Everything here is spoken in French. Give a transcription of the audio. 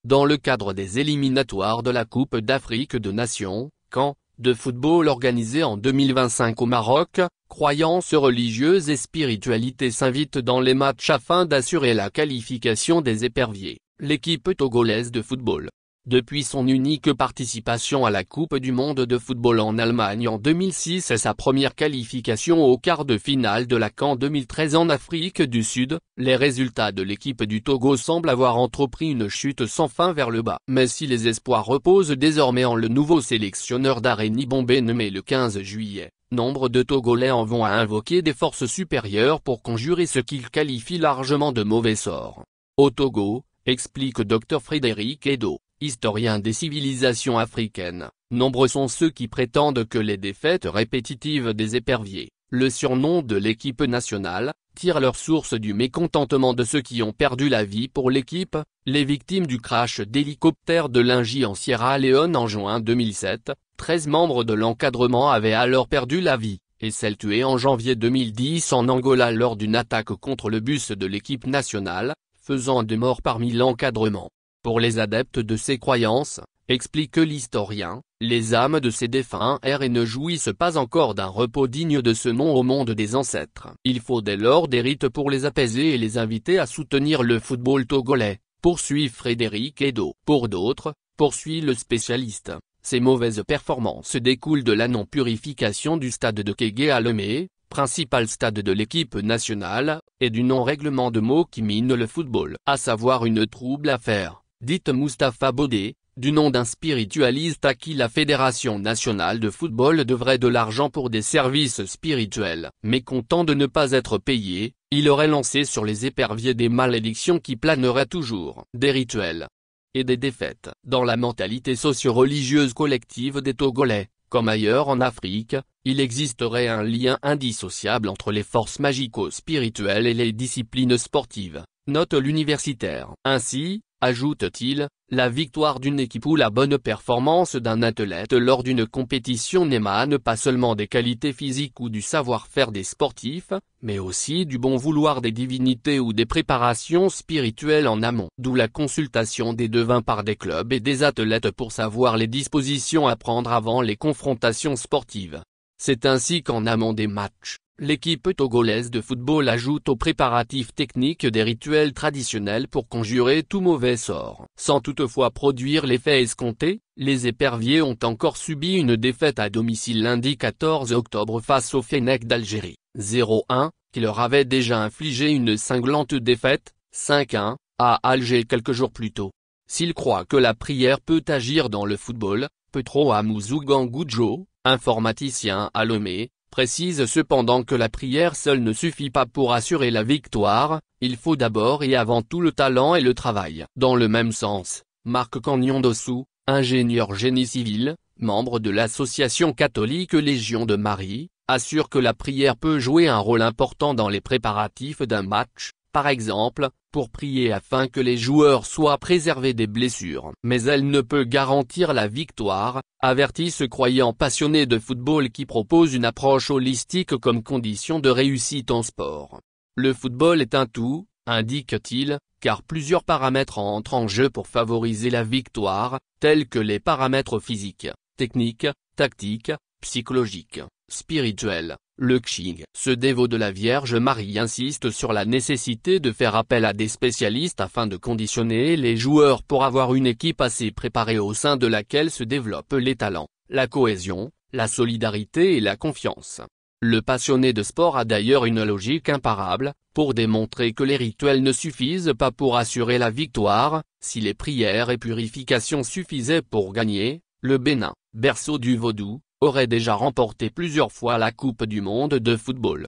dans le cadre des éliminatoires de la Coupe d'Afrique des Nations, CAN, de football organisé en 2025 au Maroc. Croyances religieuses et spiritualité s'invitent dans les matchs afin d'assurer la qualification des éperviers. L'équipe togolaise de football, depuis son unique participation à la Coupe du monde de football en Allemagne en 2006 et sa première qualification au quart de finale de la CAN 2013 en Afrique du Sud, les résultats de l'équipe du Togo semblent avoir entrepris une chute sans fin vers le bas. Mais si les espoirs reposent désormais en le nouveau sélectionneur d'Areni Bombé nommé le 15 juillet, nombre de Togolais en vont à invoquer des forces supérieures pour conjurer ce qu'ils qualifient largement de mauvais sort. Au Togo, explique Dr Frédéric Edo, historien des civilisations africaines, nombreux sont ceux qui prétendent que les défaites répétitives des éperviers, le surnom de l'équipe nationale, tirent leur source du mécontentement de ceux qui ont perdu la vie pour l'équipe. Les victimes du crash d'hélicoptère de Lingy en Sierra Leone en juin 2007, 13 membres de l'encadrement avaient alors perdu la vie, et celle tuée en janvier 2010 en Angola lors d'une attaque contre le bus de l'équipe nationale, faisant 2 morts parmi l'encadrement. Pour les adeptes de ces croyances, explique l'historien, les âmes de ces défunts errent et ne jouissent pas encore d'un repos digne de ce nom au monde des ancêtres. Il faut dès lors des rites pour les apaiser et les inviter à soutenir le football togolais, poursuit Frédéric Edo. Pour d'autres, poursuit le spécialiste, ces mauvaises performances découlent de la non-purification du stade de Kégué à Lomé, principal stade de l'équipe nationale, et du non-règlement de mots qui mine le football, à savoir une trouble affaire, dite Moustapha Bodé, du nom d'un spiritualiste à qui la Fédération nationale de football devrait de l'argent pour des services spirituels. Mécontent de ne pas être payé, il aurait lancé sur les éperviers des malédictions qui planeraient toujours. Des rituels et des défaites. Dans la mentalité socio-religieuse collective des Togolais, comme ailleurs en Afrique, il existerait un lien indissociable entre les forces magico-spirituelles et les disciplines sportives, note l'universitaire. Ainsi, ajoute-t-il, la victoire d'une équipe ou la bonne performance d'un athlète lors d'une compétition n'émane pas seulement des qualités physiques ou du savoir-faire des sportifs, mais aussi du bon vouloir des divinités ou des préparations spirituelles en amont. D'où la consultation des devins par des clubs et des athlètes pour savoir les dispositions à prendre avant les confrontations sportives. C'est ainsi qu'en amont des matchs, l'équipe togolaise de football ajoute aux préparatifs techniques des rituels traditionnels pour conjurer tout mauvais sort. Sans toutefois produire l'effet escompté, les éperviers ont encore subi une défaite à domicile lundi 14 octobre face au Fennec d'Algérie, 0-1, qui leur avait déjà infligé une cinglante défaite, 5-1, à Alger quelques jours plus tôt. S'il croit que la prière peut agir dans le football, Petro Amouzougangoudjo, informaticien à Lomé, précise cependant que la prière seule ne suffit pas pour assurer la victoire, il faut d'abord et avant tout le talent et le travail. Dans le même sens, Marc Cagnon-Dossou, ingénieur génie civil, membre de l'association catholique Légion de Marie, assure que la prière peut jouer un rôle important dans les préparatifs d'un match, par exemple, pour prier afin que les joueurs soient préservés des blessures. Mais elle ne peut garantir la victoire, avertit ce croyant passionné de football qui propose une approche holistique comme condition de réussite en sport. Le football est un tout, indique-t-il, car plusieurs paramètres entrent en jeu pour favoriser la victoire, tels que les paramètres physiques, techniques, tactiques, psychologiques, spirituels. Le Xing, ce dévot de la Vierge Marie, insiste sur la nécessité de faire appel à des spécialistes afin de conditionner les joueurs pour avoir une équipe assez préparée au sein de laquelle se développent les talents, la cohésion, la solidarité et la confiance. Le passionné de sport a d'ailleurs une logique imparable, pour démontrer que les rituels ne suffisent pas pour assurer la victoire. Si les prières et purifications suffisaient pour gagner, le Bénin, berceau du vaudou, aurait déjà remporté plusieurs fois la Coupe du monde de football.